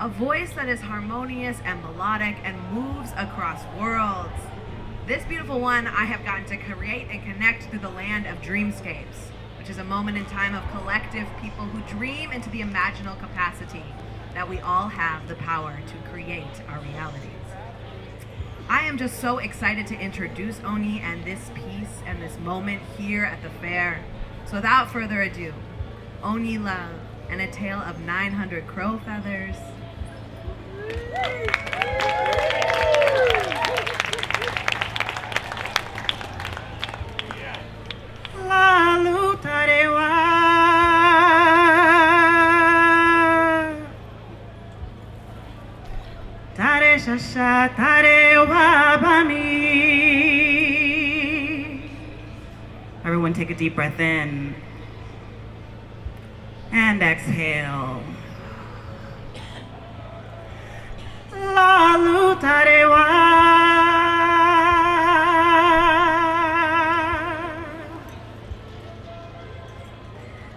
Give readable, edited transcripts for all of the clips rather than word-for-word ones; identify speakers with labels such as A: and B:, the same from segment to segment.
A: a voice that is harmonious and melodic and moves across worlds. This beautiful one I have gotten to create and connect through the land of dreamscapes, which is a moment in time of collective people who dream into the imaginal capacity that we all have the power to create our realities. I am just so excited to introduce Onyi and this piece and this moment here at the fair. So without further ado, Onyi Love and a tale of 900 crow feathers.
B: La lutarewa tare shasha tarewa bami. Everyone take a deep breath in and exhale. La lutarewa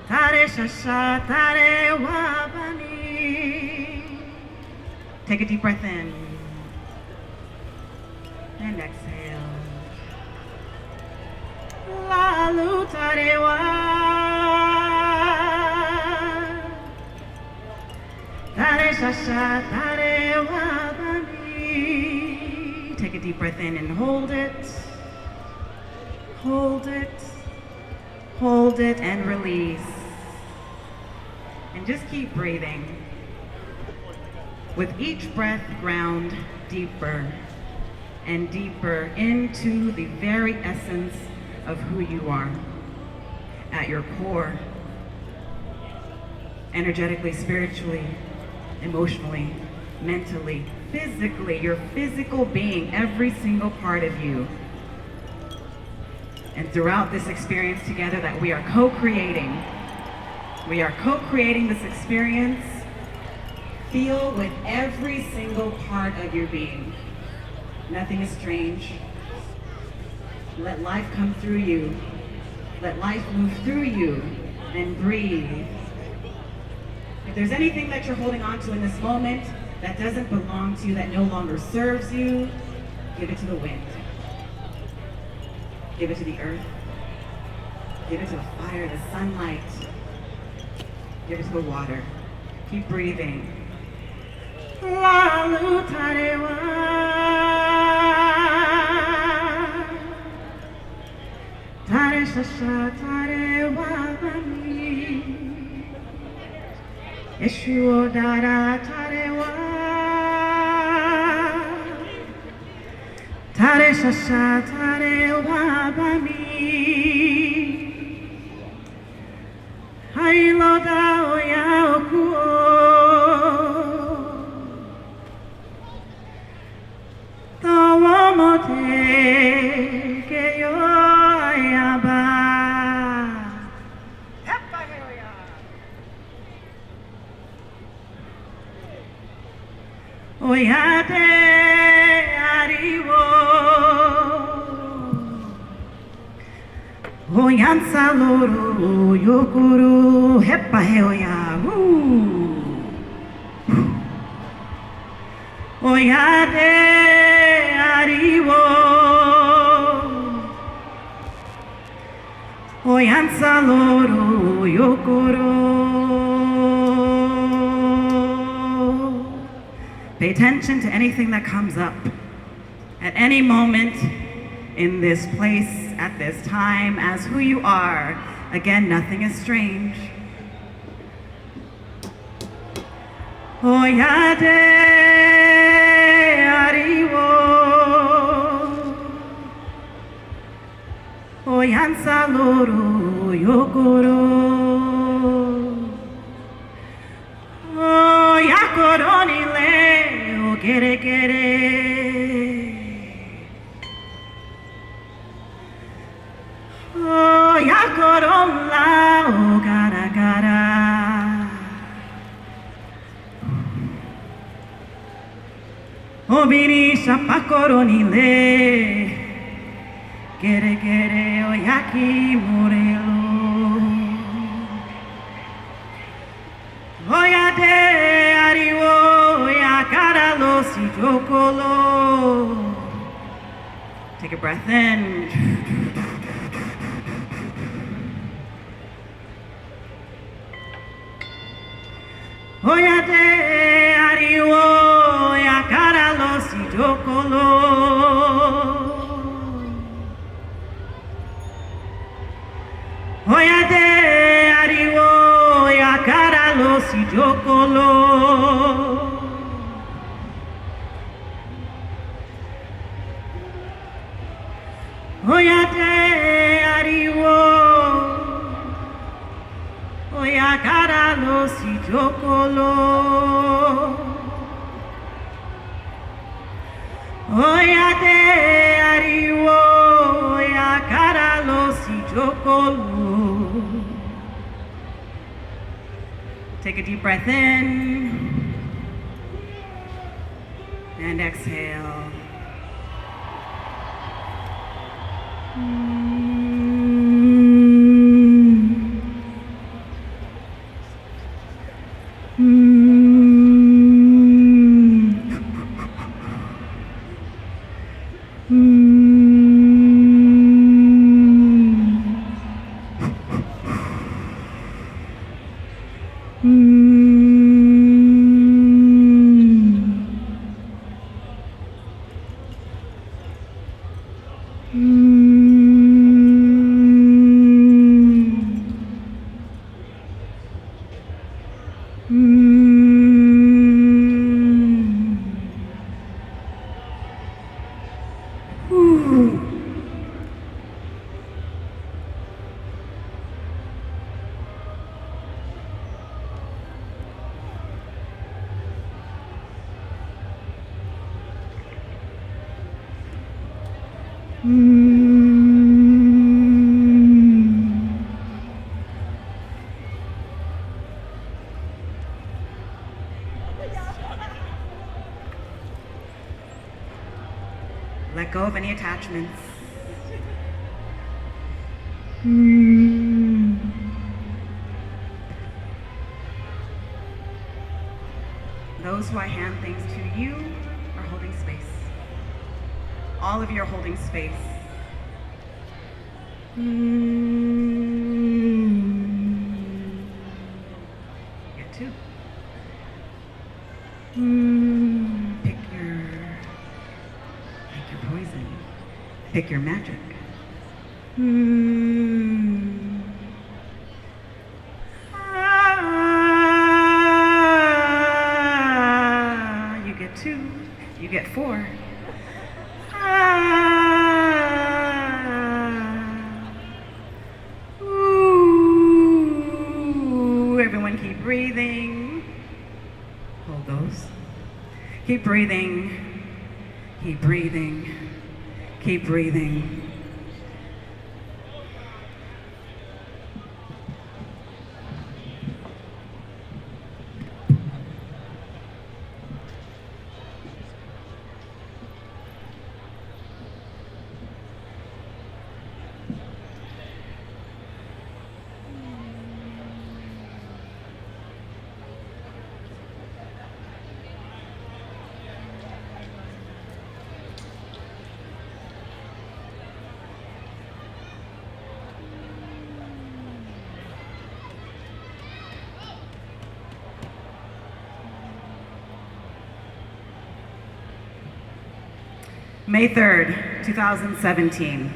B: tare shasha tarewa bani. Take a deep breath in and exhale. La lutarewa tare shasha tarewa bani. Take a deep breath in and hold it. Hold it. Hold it and release. And just keep breathing. With each breath, ground deeper and deeper into the very essence of who you are at your core, energetically, spiritually, emotionally, mentally, physically, your physical being, every single part of you. And throughout this experience together that we are co-creating this experience. Feel with every single part of your being. Nothing is strange. Let life come through you. Let life move through you and breathe. If there's anything that you're holding on to in this moment that doesn't belong to you, that no longer serves you, give it to the wind. Give it to the earth. Give it to the fire, the sunlight. Give it to the water. Keep breathing. La lutarewa tare shasha tarewa bani. Eshu dara tarewa tare shasha tarewa bani. Hailo dao ya okuo tawamote ke yo ayaba. Oyate ariwo oyansa loro yokoro hepa heoya. Oyate ariwo oyansa loro yokoro. Pay attention to anything that comes up at any moment in this place, at this time, as who you are. Again, nothing is strange. Oyate ariwo oyansa loro yokoro. Oyakoroni le ogere gere. Oyakoron la ogara gara. Obiri shapakoroni le gere gere oyaki morelo. Oyate ariwo Take a breath in. Oyate ariwo yakara lo sijokolo. Oyate ariwo yakara lo sijokolo. Oyate ariwo oyakara lo sijokolo. Oyate ariwo oyakara lo sijokolo. Take a deep breath in and exhale. Let go of any attachments. Those who I hand things to you are holding space. All of you are holding space. Get two. Pick your poison. Pick your magic. You get two. You get four. Everyone keep breathing. Hold those. Keep breathing. Keep breathing. Keep breathing. May 3rd, 2017.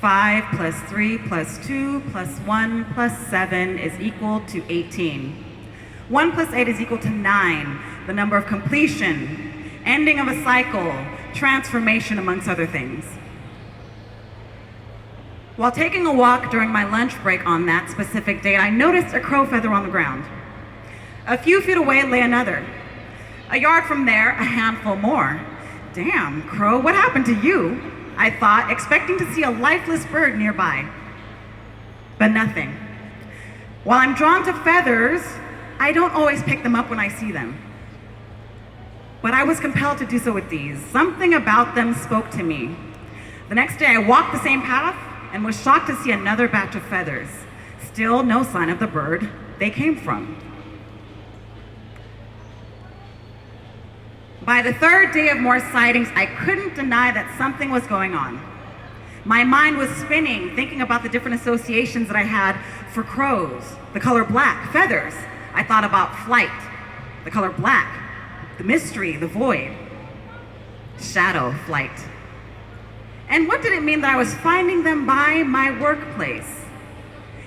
B: 5 plus 3 plus 2 plus 1 plus 7 is equal to 18. 1 plus 8 is equal to 9, the number of completion, ending of a cycle, transformation, amongst other things. While taking a walk during my lunch break on that specific date, I noticed a crow feather on the ground. A few feet away lay another. A yard from there, a handful more. Damn, crow, what happened to you? I thought, expecting to see a lifeless bird nearby. But nothing. While I'm drawn to feathers, I don't always pick them up when I see them. But I was compelled to do so with these. Something about them spoke to me. The next day I walked the same path and was shocked to see another batch of feathers. Still no sign of the bird they came from. By the third day of more sightings, I couldn't deny that something was going on. My mind was spinning, thinking about the different associations that I had for crows, the color black, feathers. I thought about flight, the color black, the mystery, the void, shadow, flight. And what did it mean that I was finding them by my workplace?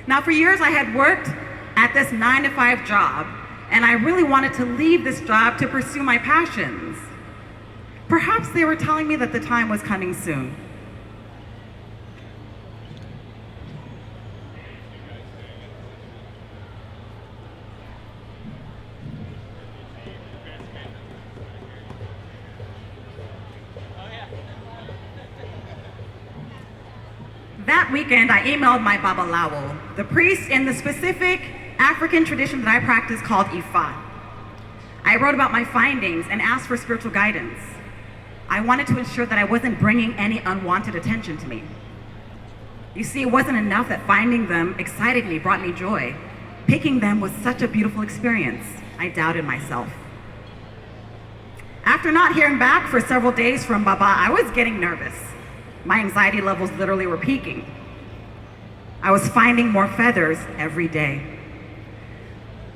B: Now, for years I had worked at this 9-to-5 job, and I really wanted to leave this job to pursue my passions. Perhaps they were telling me that the time was coming soon. That weekend, I emailed my babalawo, the priest in the specific African tradition that I practice called Ifa. I wrote about my findings and asked for spiritual guidance. I wanted to ensure that I wasn't bringing any unwanted attention to me. You see, it wasn't enough that finding them excited me, brought me joy. Picking them was such a beautiful experience. I doubted myself. After not hearing back for several days from Baba, I was getting nervous. My anxiety levels literally were peaking. I was finding more feathers every day.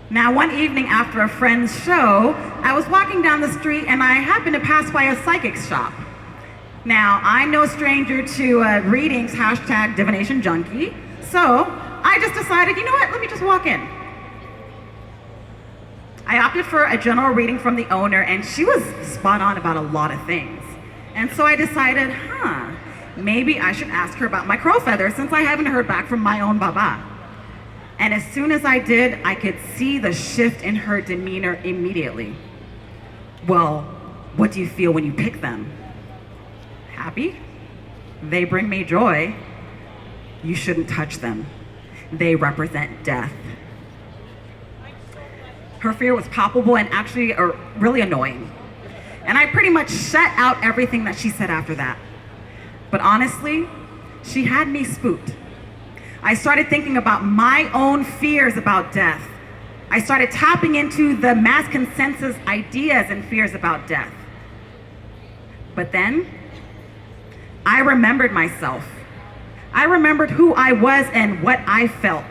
B: Now, one evening after a friend's show, I was walking down the street and I happened to pass by a psychic shop. Now, I'm no stranger to readings, hashtag divination junkie, so I just decided, you know what, let me just walk in. I opted for a general reading from the owner, and she was spot on about a lot of things. And so I decided, maybe I should ask her about my crow feathers since I haven't heard back from my own Baba. And as soon as I did, I could see the shift in her demeanor immediately. Well, what do you feel when you pick them? Happy? They bring me joy. You shouldn't touch them. They represent death. Her fear was palpable and actually really annoying. And I pretty much shut out everything that she said after that. But honestly, she had me spooked. I started thinking about my own fears about death. I started tapping into the mass consensus ideas and fears about death. But then, I remembered myself. I remembered who I was and what I felt.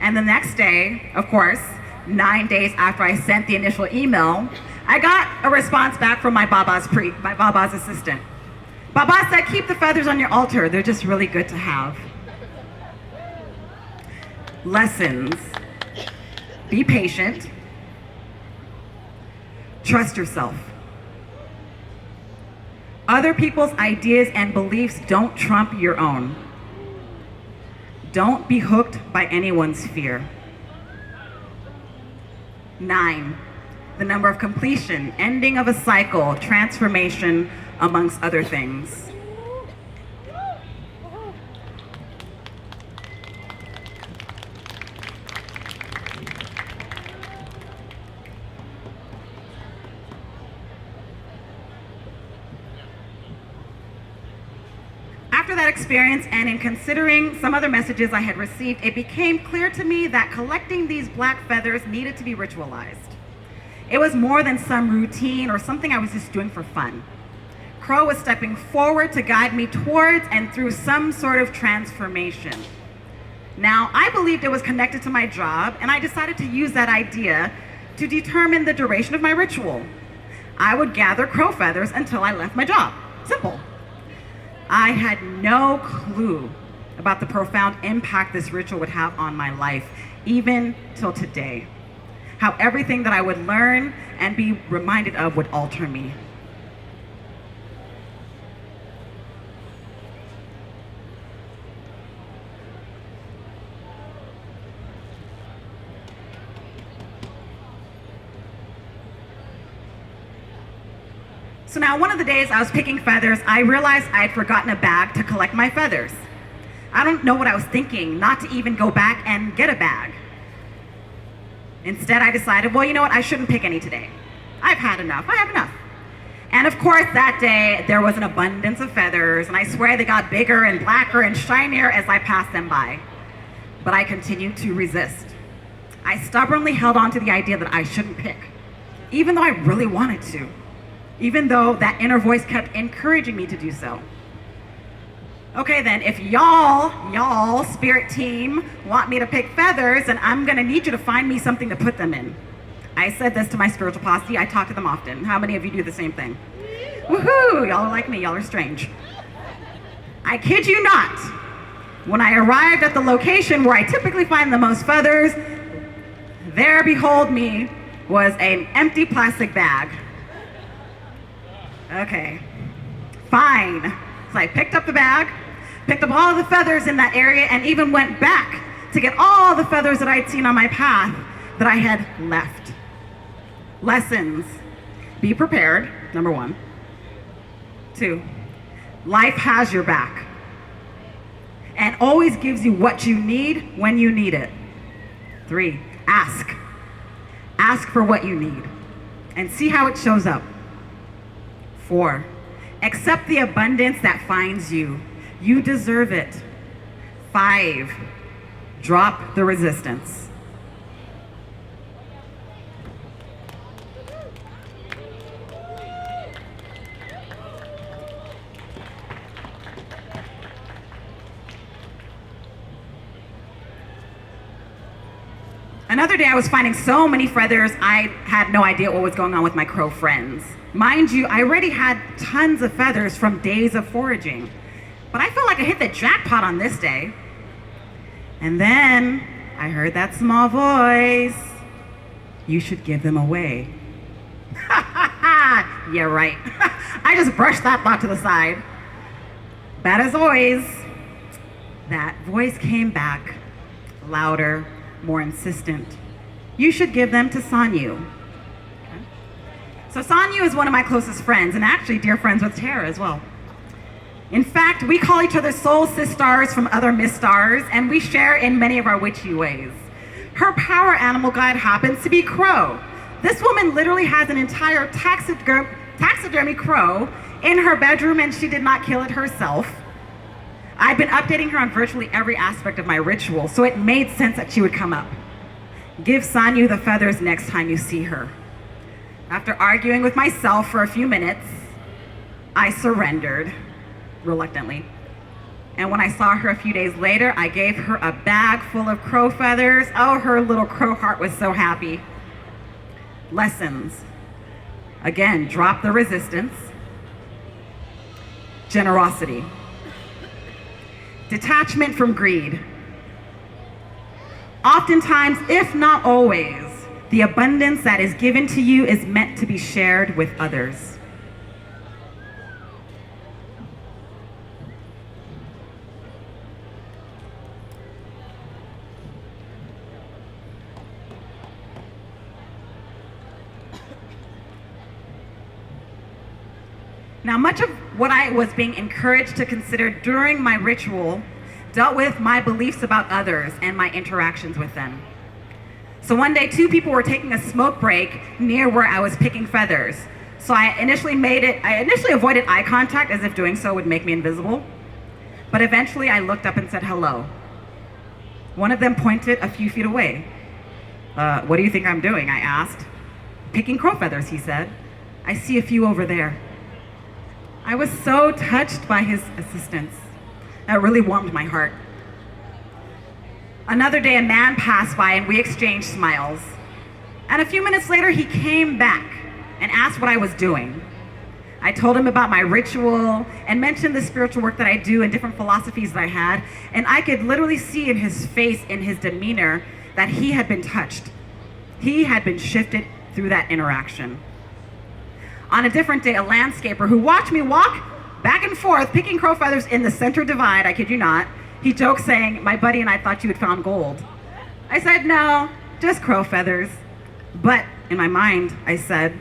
B: And the next day, of course, 9 days after I sent the initial email, I got a response back from my Baba's assistant. Baba said, keep the feathers on your altar. They're just really good to have. Lessons. Be patient. Trust yourself. Other people's ideas and beliefs don't trump your own. Don't be hooked by anyone's fear. 9, the number of completion, ending of a cycle, transformation, amongst other things. After that experience, and in considering some other messages I had received, it became clear to me that collecting these black feathers needed to be ritualized. It was more than some routine or something I was just doing for fun. Crow was stepping forward to guide me towards and through some sort of transformation. Now, I believed it was connected to my job, and I decided to use that idea to determine the duration of my ritual. I would gather crow feathers until I left my job. Simple. I had no clue about the profound impact this ritual would have on my life, even till today. How everything that I would learn and be reminded of would alter me. So now, one of the days I was picking feathers, I realized I had forgotten a bag to collect my feathers. I don't know what I was thinking, not to even go back and get a bag. Instead, I decided, well, you know what, I shouldn't pick any today. I've had enough, I have enough. And of course, that day, there was an abundance of feathers, and I swear they got bigger and blacker and shinier as I passed them by. But I continued to resist. I stubbornly held on to the idea that I shouldn't pick. even though I really wanted to, even though that inner voice kept encouraging me to do so. Okay then, if y'all spirit team want me to pick feathers, then I'm gonna need you to find me something to put them in. I said this to my spiritual posse. I talk to them often. How many of you do the same thing? Woohoo, y'all are like me, y'all are strange. I kid you not. When I arrived at the location where I typically find the most feathers, there behold me was an empty plastic bag. Okay, fine. So I picked up the bag, picked up all the feathers in that area, and even went back to get all the feathers that I'd seen on my path that I had left. Lessons. Be prepared, number 1. 2, life has your back and always gives you what you need when you need it. 3, ask. Ask for what you need and see how it shows up. 4, accept the abundance that finds you. You deserve it. 5, drop the resistance. Another day I was finding so many feathers, I had no idea what was going on with my crow friends. Mind you, I already had tons of feathers from days of foraging, but I felt like I hit the jackpot on this day. And then I heard that small voice, you should give them away. Yeah, right. I just brushed that thought to the side. Bad as always, that voice came back, louder, more insistent. You should give them to Sanyu. Okay. So Sanyu is one of my closest friends, and actually dear friends with Tara as well. In fact, we call each other soul sisters from other mistars, and we share in many of our witchy ways. Her power animal guide happens to be crow. This woman literally has an entire taxidermy crow in her bedroom, and she did not kill it herself. I've been updating her on virtually every aspect of my ritual, so it made sense that she would come up. Give Sanyu the feathers next time you see her. After arguing with myself for a few minutes, I surrendered, reluctantly. And when I saw her a few days later, I gave her a bag full of crow feathers. Oh, her little crow heart was so happy. Lessons. Again, drop the resistance. Generosity. Detachment from greed. Oftentimes, if not always, the abundance that is given to you is meant to be shared with others. Now, much of what I was being encouraged to consider during my ritual dealt with my beliefs about others and my interactions with them. So one day, 2 people were taking a smoke break near where I was picking feathers. So I initially avoided eye contact as if doing so would make me invisible. But eventually I looked up and said hello. One of them pointed a few feet away. What do you think I'm doing? I asked. Picking crow feathers, he said. I see a few over there. I was so touched by his assistance. That really warmed my heart. Another day, a man passed by and we exchanged smiles. And a few minutes later, he came back and asked what I was doing. I told him about my ritual and mentioned the spiritual work that I do and different philosophies that I had. And I could literally see in his face, in his demeanor, that he had been touched. He had been shifted through that interaction. On a different day, a landscaper who watched me walk back and forth, picking crow feathers in the center divide, I kid you not, he joked saying, my buddy and I thought you had found gold. I said, no, just crow feathers. But in my mind, I said,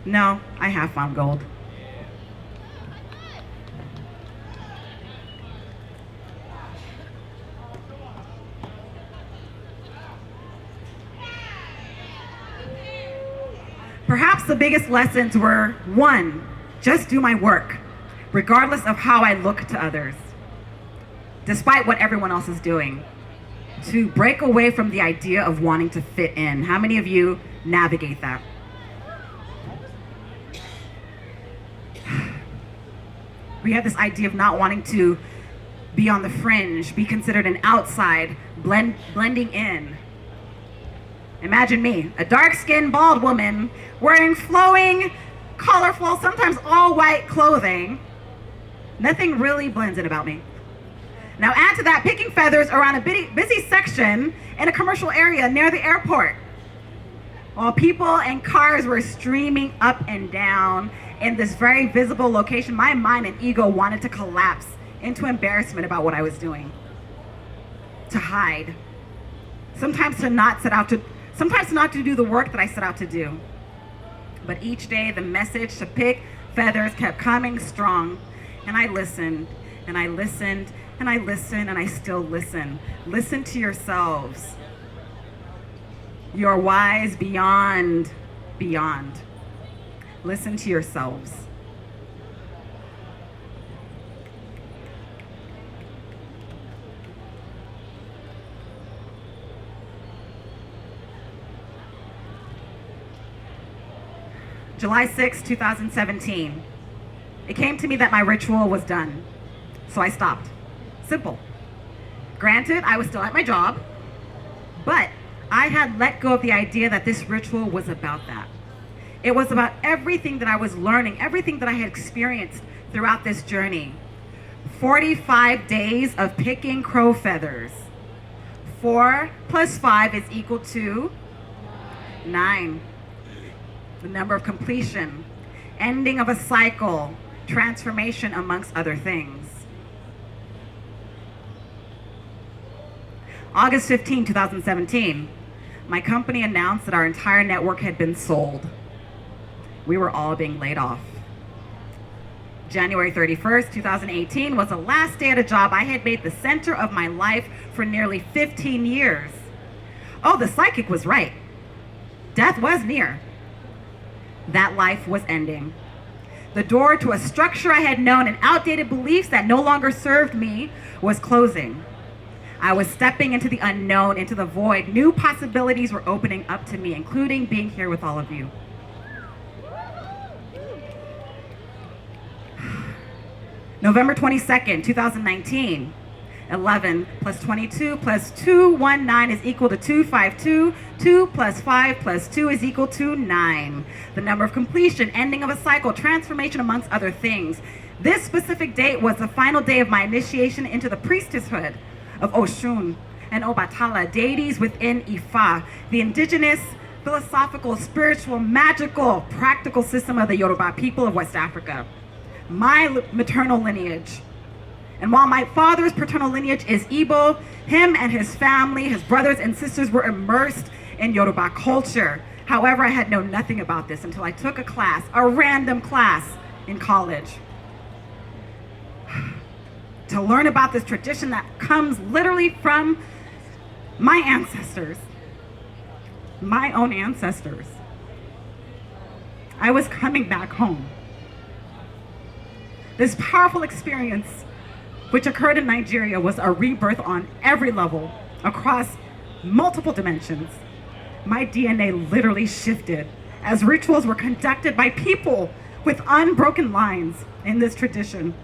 B: no, I have found gold. Perhaps the biggest lessons were, 1, just do my work, regardless of how I look to others, despite what everyone else is doing. 2, break away from the idea of wanting to fit in. How many of you navigate that? We have this idea of not wanting to be on the fringe, be considered an outside, blending in. Imagine me, a dark-skinned, bald woman, wearing flowing, colorful, sometimes all white clothing. Nothing really blends in about me. Now add to that picking feathers around a busy section in a commercial area near the airport, while people and cars were streaming up and down in this very visible location. My mind and ego wanted to collapse into embarrassment about what I was doing, to hide, sometimes not to do the work that I set out to do. But each day the message to pick feathers kept coming strong, and I listened, and I listened, and I listened, and I still listen. Listen to yourselves. You're wise beyond. Listen to yourselves. July 6, 2017. It came to me that my ritual was done, so I stopped. Simple. Granted, I was still at my job, but I had let go of the idea that this ritual was about that. It was about everything that I was learning, everything that I had experienced throughout this journey. 45 days of picking crow feathers. 4 plus 5 is equal to 9. The number of completion, ending of a cycle, transformation, amongst other things. August 15, 2017, my company announced that our entire network had been sold. We were all being laid off. January 31st, 2018 was the last day at a job I had made the center of my life for nearly 15 years. Oh, the psychic was right. Death was near. That life was ending. The door to a structure I had known and outdated beliefs that no longer served me was closing. I was stepping into the unknown, into the void. New possibilities were opening up to me, including being here with all of you. November 22nd, 2019. 11 plus 22 plus 219 is equal to 252. 2 plus 5 plus 2 is equal to 9. The number of completion, ending of a cycle, transformation, amongst other things. This specific date was the final day of my initiation into the priestesshood of Oshun and Obatala, deities within Ifa, the indigenous, philosophical, spiritual, magical, practical system of the Yoruba people of West Africa. My maternal lineage. And while my father's paternal lineage is Igbo, him and his family, his brothers and sisters, were immersed in Yoruba culture. However, I had known nothing about this until I took a class, a random class in college, to learn about this tradition that comes literally from my ancestors, my own ancestors. I was coming back home. This powerful experience, which occurred in Nigeria, was a rebirth on every level, across multiple dimensions. My DNA literally shifted as rituals were conducted by people with unbroken lines in this tradition,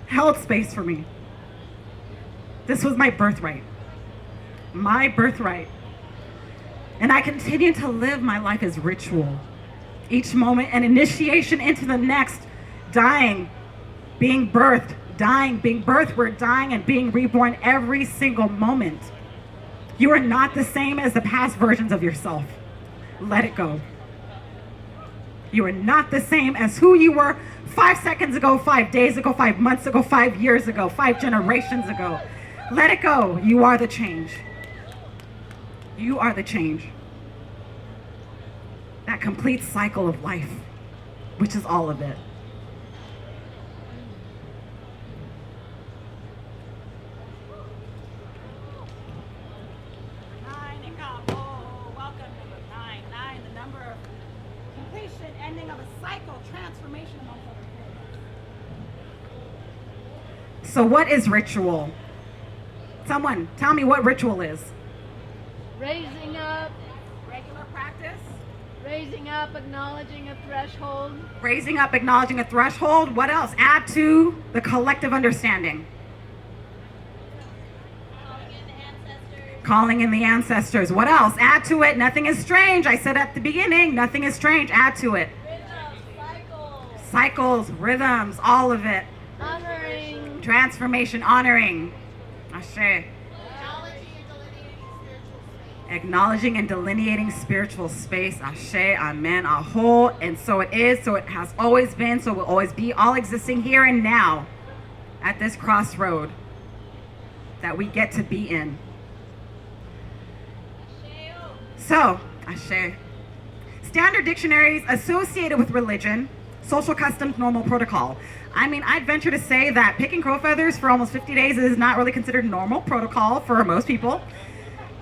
B: held space for me. This was my birthright. My birthright. And I continue to live my life as ritual. Each moment an initiation into the next, dying, being birthed, dying, being birthed, we're dying and being reborn every single moment. You are not the same as the past versions of yourself. Let it go. You are not the same as who you were 5 seconds ago, 5 days ago, 5 months ago, 5 years ago, 5 generations ago. Let it go. You are the change. You are the change. That complete cycle of life, which is all of it. Ending of a cycle, transformation among other things. So what is ritual? Someone tell me what ritual is.
C: Raising up.
B: Regular practice.
C: Raising Raising up, acknowledging a threshold.
D: Raising up, acknowledging a threshold. What else? Add to the collective understanding. Calling in the ancestors. What else? Add to it. Nothing is strange. I said at the beginning, nothing is strange. Add to it. Cycles, rhythms, all of it.
C: Honoring.
D: Transformation, honoring. Ashe. Acknowledging and delineating spiritual space. Ashe, amen, aho. And so it is, so it has always been, so it will always be, all existing here and now at this crossroad that we get to be in. So, Ashe. Standard dictionaries associated with religion, social customs, normal protocol. I mean, I'd venture to say that picking crow feathers for almost 50 days is not really considered normal protocol for most people.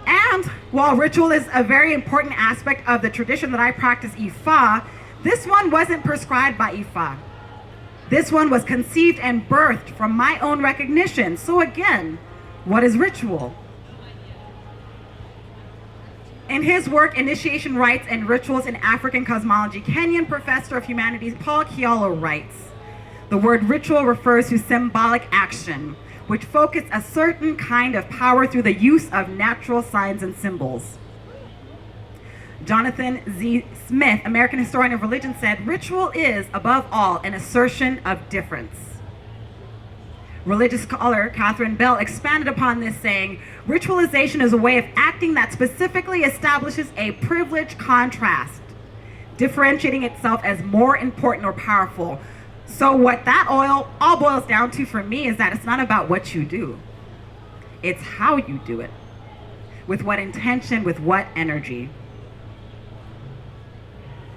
D: And while ritual is a very important aspect of the tradition that I practice, Ifa, this one wasn't prescribed by Ifa. This one was conceived and birthed from my own recognition. So again, what is ritual? In his work, Initiation Rites and Rituals in African Cosmology, Kenyan professor of humanities Paul Kiolo writes, the word ritual refers to symbolic action, which focus a certain kind of power through the use of natural signs and symbols. Jonathan Z. Smith, American historian of religion, said, ritual is, above all, an assertion of difference. Religious scholar Catherine Bell expanded upon this, saying, ritualization is a way of acting that specifically establishes a privileged contrast, differentiating itself as more important or powerful. So what that all boils down to for me is that it's not about what you do. It's how you do it. With what intention, with what energy.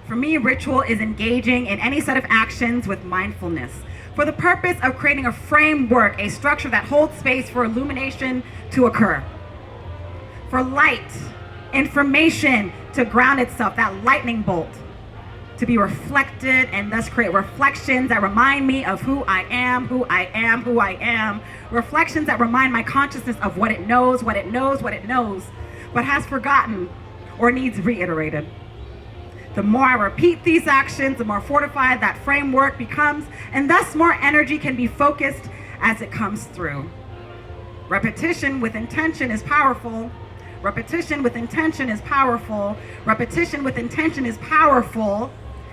D: For me, ritual is engaging in any set of actions with mindfulness for the purpose of creating a framework, a structure that holds space for illumination to occur. For light, information to ground itself, that lightning bolt, to be reflected and thus create reflections that remind me of who I am, who I am, who I am. Reflections that remind my consciousness of what it knows, what it knows, what it knows, but has forgotten or needs reiterated. The more I repeat these actions, the more fortified that framework becomes, and thus more energy can be focused as it comes through. Repetition with intention is powerful. Repetition with intention is powerful. Repetition with intention is powerful.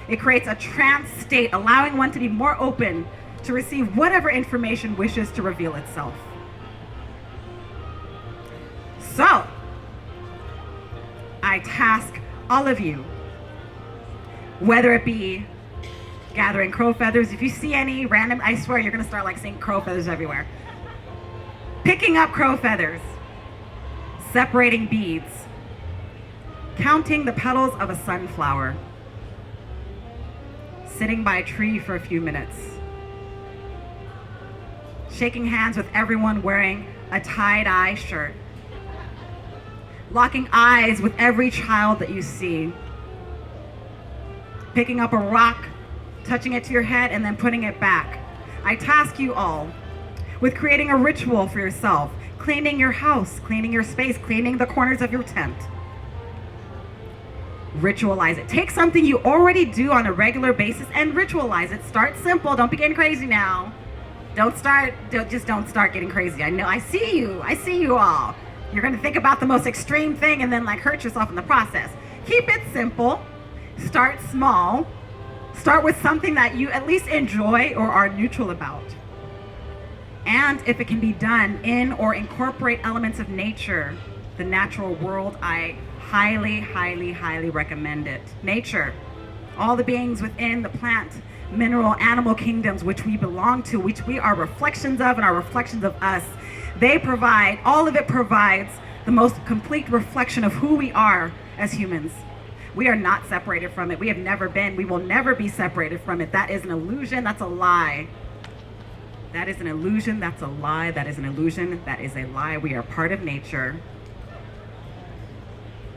D: It creates a trance state, allowing one to be more open to receive whatever information wishes to reveal itself. So, I task all of you, whether it be gathering crow feathers, if you see any random, I swear you're gonna start like seeing crow feathers everywhere. Picking up crow feathers, separating beads, counting the petals of a sunflower, sitting by a tree for a few minutes, shaking hands with everyone wearing a tie-dye shirt, locking eyes with every child that you see, picking up a rock, touching it to your head, and then putting it back. I task you all with creating a ritual for yourself, cleaning your house, cleaning your space, cleaning the corners of your tent. Ritualize it. Take something you already do on a regular basis and ritualize it. Start simple. Don't be getting crazy now. Just don't start getting crazy. I know, I see you all. You're gonna think about the most extreme thing and then like hurt yourself in the process. Keep it simple. Start small. Start with something that you at least enjoy or are neutral about. And if it can be done in or incorporate elements of nature, the natural world, I highly, highly, highly recommend it. Nature, all the beings within the plant, mineral, animal kingdoms which we belong to, which we are reflections of and are reflections of us, they provide, all of it provides the most complete reflection of who we are as humans. We are not separated from it. We have never been. We will never be separated from it. That is an illusion. That's a lie. That is an illusion. That's a lie. That is an illusion. That is a lie. We are part of nature.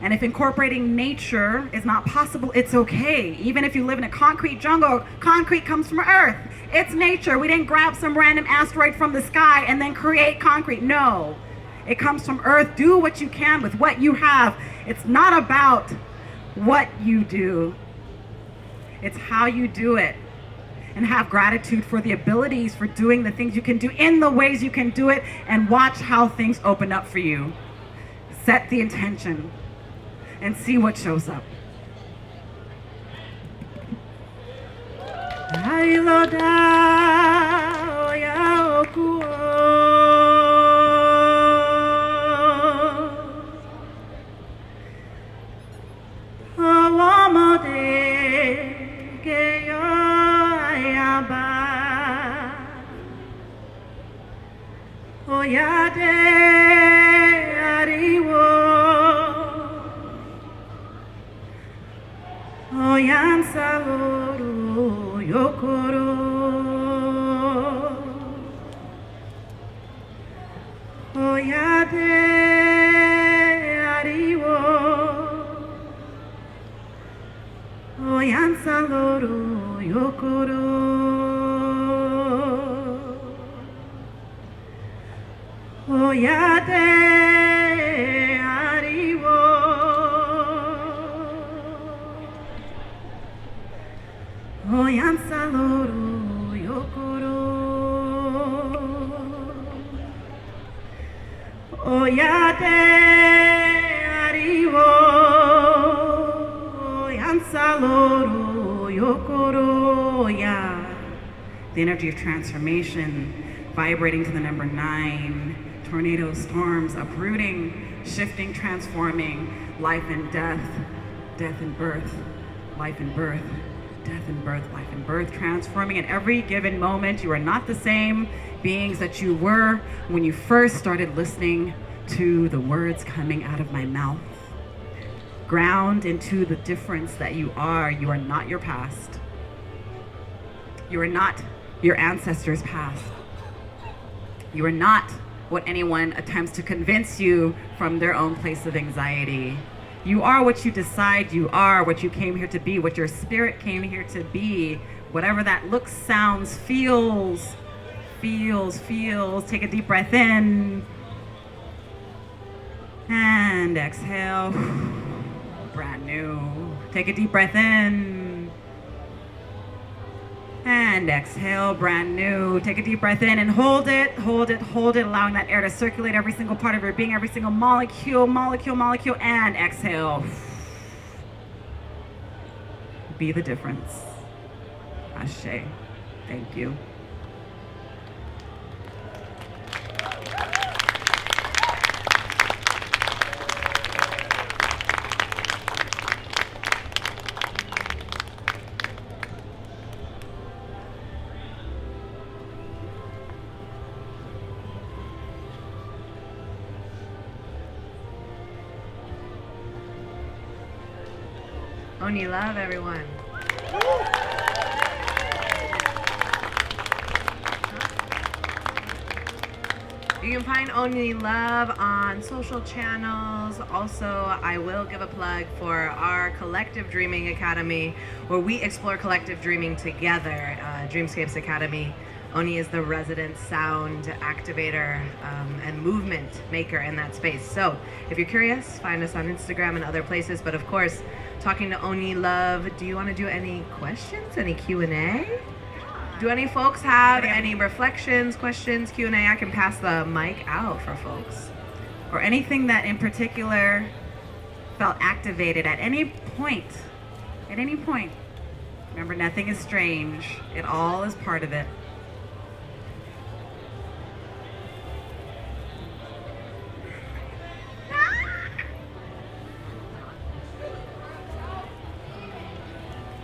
D: And if incorporating nature is not possible, it's okay. Even if you live in a concrete jungle, concrete comes from Earth. It's nature. We didn't grab some random asteroid from the sky and then create concrete. No, it comes from Earth. Do what you can with what you have. It's not about what you do. It's how you do it. And have gratitude for the abilities for doing the things you can do in the ways you can do it, and watch how things open up for you. Set the intention and see what shows up. The energy of transformation, vibrating to the number 9, tornadoes, storms, uprooting, shifting, transforming, life and death, death and birth, life and birth, death and birth, life and birth, transforming at every given moment. You are not the same beings that you were when you first started listening to the words coming out of my mouth. Ground into the difference that you are. You are not your past. You are not your ancestors' past. You are not what anyone attempts to convince you from their own place of anxiety. You are what you decide you are, what you came here to be, what your spirit came here to be, whatever that looks, sounds, feels. Take a deep breath in and exhale. Brand new. Take a deep breath in and exhale, brand new. Take a deep breath in and hold it, allowing that air to circulate every single part of your being, every single molecule, and exhale. Be the difference. Ashe. Thank you.
A: Onyi Love, everyone. You can find Onyi Love on social channels. Also, I will give a plug for our Collective Dreaming Academy, where we explore collective dreaming together. Dreamscapes Academy. Onyi is the resident sound activator and movement maker in that space. So if you're curious, find us on Instagram and other places. But of course, talking to Onyi Love, do you want to do any questions, any Q&A? Do any folks have any reflections, questions, Q&A? I can pass the mic out for folks.
D: Or anything that in particular felt activated at any point. At any point. Remember, nothing is strange. It all is part of it.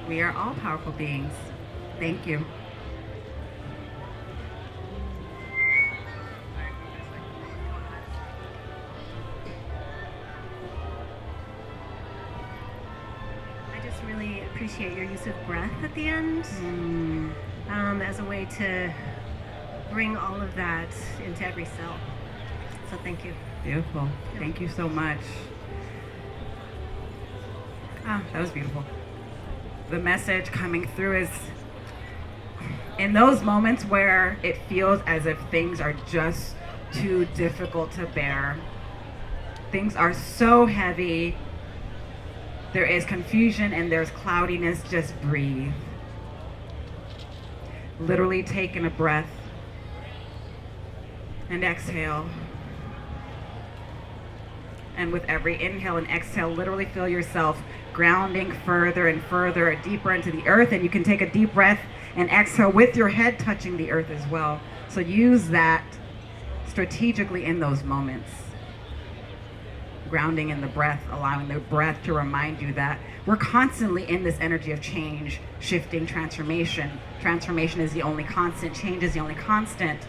D: We are all powerful beings. Thank you.
E: I just really appreciate your use of breath at the end as a way to bring all of that into every cell. So thank you.
D: Beautiful. Thank you so much. Ah, that was beautiful. The message coming through is in those moments where it feels as if things are just too difficult to bear. Things are so heavy. there is confusion and there's cloudiness, just breathe. Literally take in a breath and exhale. And with every inhale and exhale, literally feel yourself grounding further and further, deeper into the earth. And you can take a deep breath and exhale with your head touching the earth as well. So use that strategically in those moments. Grounding in the breath, allowing the breath to remind you that we're constantly in this energy of change, shifting, transformation. Transformation is the only constant, change is the only constant.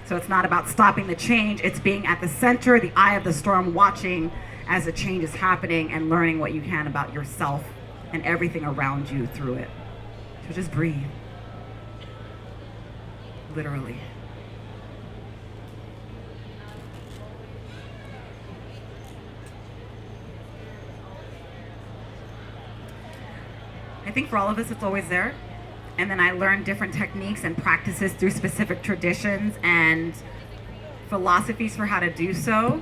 D: So it's not about stopping the change, it's being at the center, the eye of the storm, watching as the change is happening and learning what you can about yourself and everything around you through it. So just breathe. Literally. I think for all of us, it's always there. And then I learned different techniques and practices through specific traditions and philosophies for how to do so.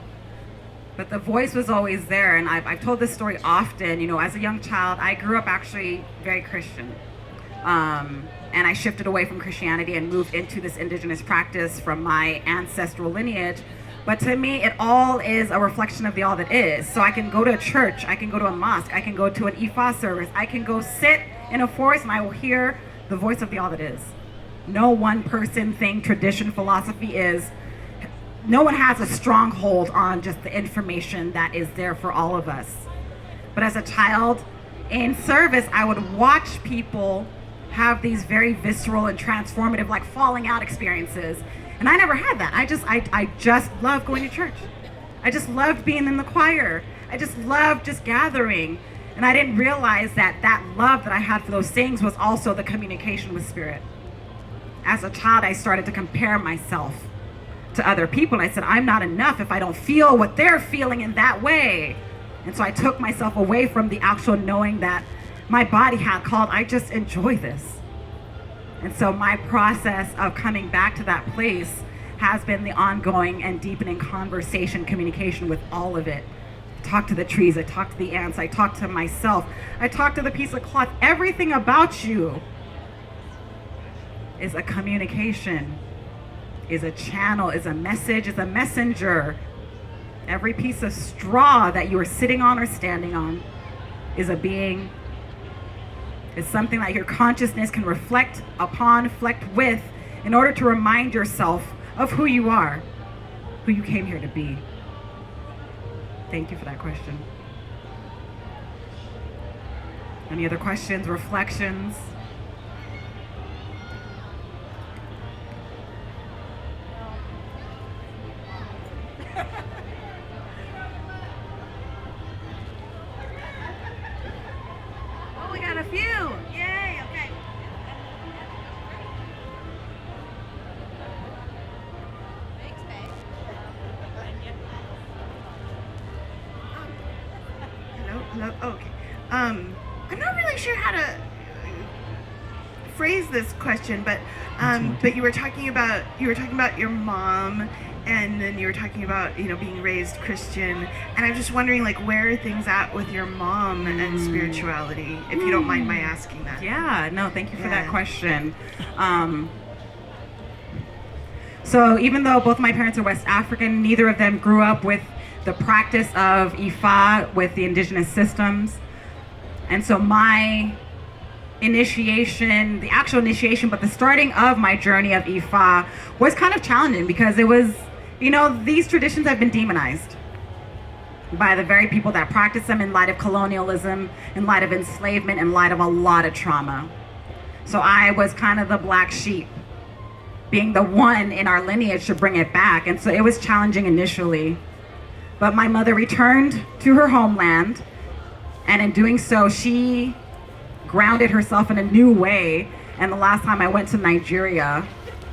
D: But the voice was always there. And I've told this story often. You know, as a young child, I grew up actually very Christian. And I shifted away from Christianity and moved into this indigenous practice from my ancestral lineage. But to me, it all is a reflection of the all that is. So I can go to a church, I can go to a mosque, I can go to an Ifa service, I can go sit in a forest and I will hear the voice of the all that is. No one person thing, tradition, philosophy is, no one has a stronghold on just the information that is there for all of us. But as a child in service, I would watch people have these very visceral and transformative, like falling out experiences. And I never had that. I just loved going to church. I just loved being in the choir. I just loved just gathering. And I didn't realize that that love that I had for those things was also the communication with spirit. As a child, I started to compare myself to other people. And I said, I'm not enough if I don't feel what they're feeling in that way. And so I took myself away from the actual knowing that my body had called, I just enjoy this. And so my process of coming back to that place has been the ongoing and deepening conversation, communication with all of it. I talk to the trees, I talk to the ants, I talk to myself, I talk to the piece of cloth. Everything about you is a communication, is a channel, is a message, is a messenger. Every piece of straw that you are sitting on or standing on is a being. It's something that your consciousness can reflect upon, reflect with, in order to remind yourself of who you are, who you came here to be. Thank you for that question. Any other questions, reflections?
A: Oh, we got a few. Yay, okay. Thanks, babe.
F: Hello. Okay. I'm not really sure how to phrase this question, but you were talking about your mom, and then you were talking about being raised Christian, and I'm just wondering where are things at with your mom and spirituality, if you don't mind my asking that.
D: Yeah, no, thank you for that question. So even though both my parents are West African, neither of them grew up with the practice of Ifa with the indigenous systems. And so my initiation, the actual initiation, but the starting of my journey of Ifa was kind of challenging because it was, these traditions have been demonized by the very people that practice them in light of colonialism, in light of enslavement, in light of a lot of trauma. So I was kind of the black sheep, being the one in our lineage to bring it back. And so it was challenging initially. But my mother returned to her homeland, and in doing so, she grounded herself in a new way. And the last time I went to Nigeria,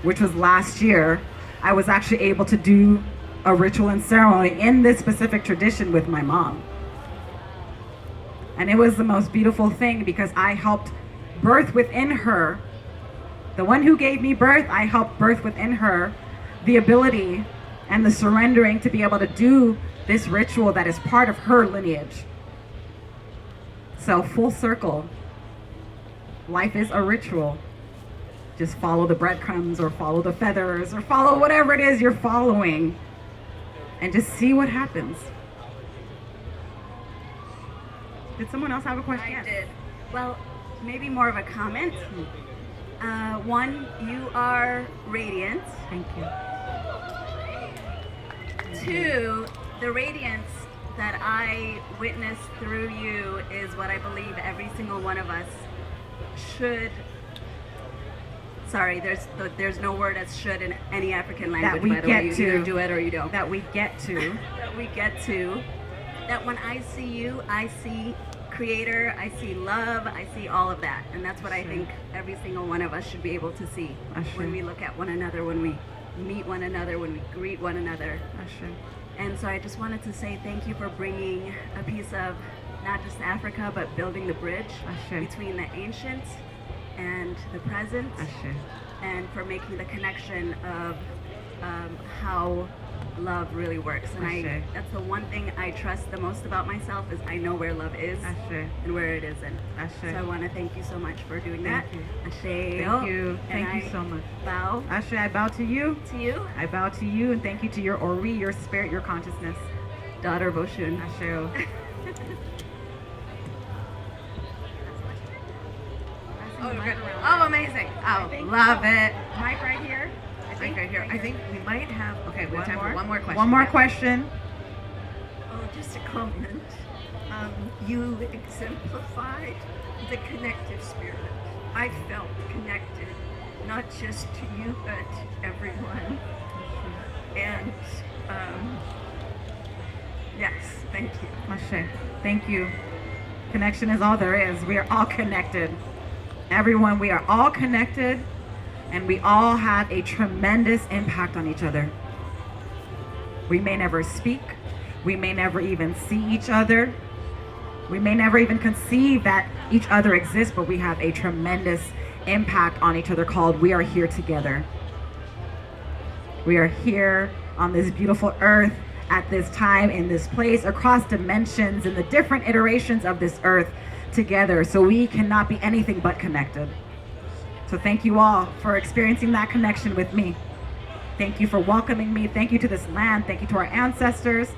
D: which was last year, I was actually able to do a ritual and ceremony in this specific tradition with my mom. And it was the most beautiful thing because I helped birth within her, the one who gave me birth, I helped birth within her the ability and the surrendering to be able to do this ritual that is part of her lineage. So full circle, life is a ritual. Just follow the breadcrumbs or follow the feathers or follow whatever it is you're following and just see what happens. Did someone else have a question?
G: I did. Well, maybe more of a comment. One, you are radiant.
D: Thank you.
G: Two, the radiance that I witness through you is what I believe every single one of us should. Sorry, there's no word as should in any African language.
D: we
G: by the way, you
D: get to.
G: either do it or you don't.
D: That we get to.
G: That we get to. That when I see you, I see creator, I see love, I see all of that. And that's what I think every single one of us should be able to see when we look at one another, when we meet one another, when we greet one another. And so I just wanted to say thank you for bringing a piece of not just Africa, but building the bridge between the ancient and the present, and for making the connection of how love really works. And that's the one thing I trust the most about myself, is I know where love is and where it isn't. So I want to thank you so much for doing that.
D: Thank you. Thank you so much.
G: Bow.
D: Ashe, I bow to you.
G: To you.
D: I bow to you, and thank you to your Ori, your spirit, your consciousness.
G: Daughter of Oshun.
D: Ashe.
A: Oh, good. Oh, amazing. Oh, love it.
D: Mic right here.
A: Right here. I think we might have. Okay, we have time for one more question.
D: One more question.
H: Oh, just a comment. You exemplified the connective spirit. I felt connected, not just to you, but everyone. And yes, thank you.
D: Ashe. Thank you. Connection is all there is. We are all connected. Everyone, we are all connected, and we all have a tremendous impact on each other. We may never speak. We may never even see each other. We may never even conceive that each other exists, but we have a tremendous impact on each other called we are here together. We are here on this beautiful earth at this time, in this place, across dimensions, in the different iterations of this earth together. So we cannot be anything but connected. So thank you all for experiencing that connection with me. Thank you for welcoming me. Thank you to this land. Thank you to our ancestors.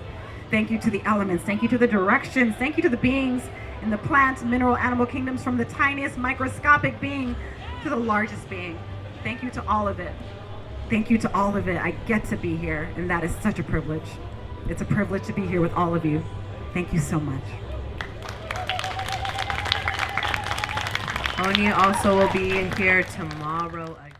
D: Thank you to the elements. Thank you to the directions. Thank you to the beings in the plant, mineral, animal kingdoms, from the tiniest microscopic being to the largest being. Thank you to all of it. Thank you to all of it. I get to be here, and that is such a privilege. It's a privilege to be here with all of you. Thank you so much.
A: Onyi also will be here tomorrow again.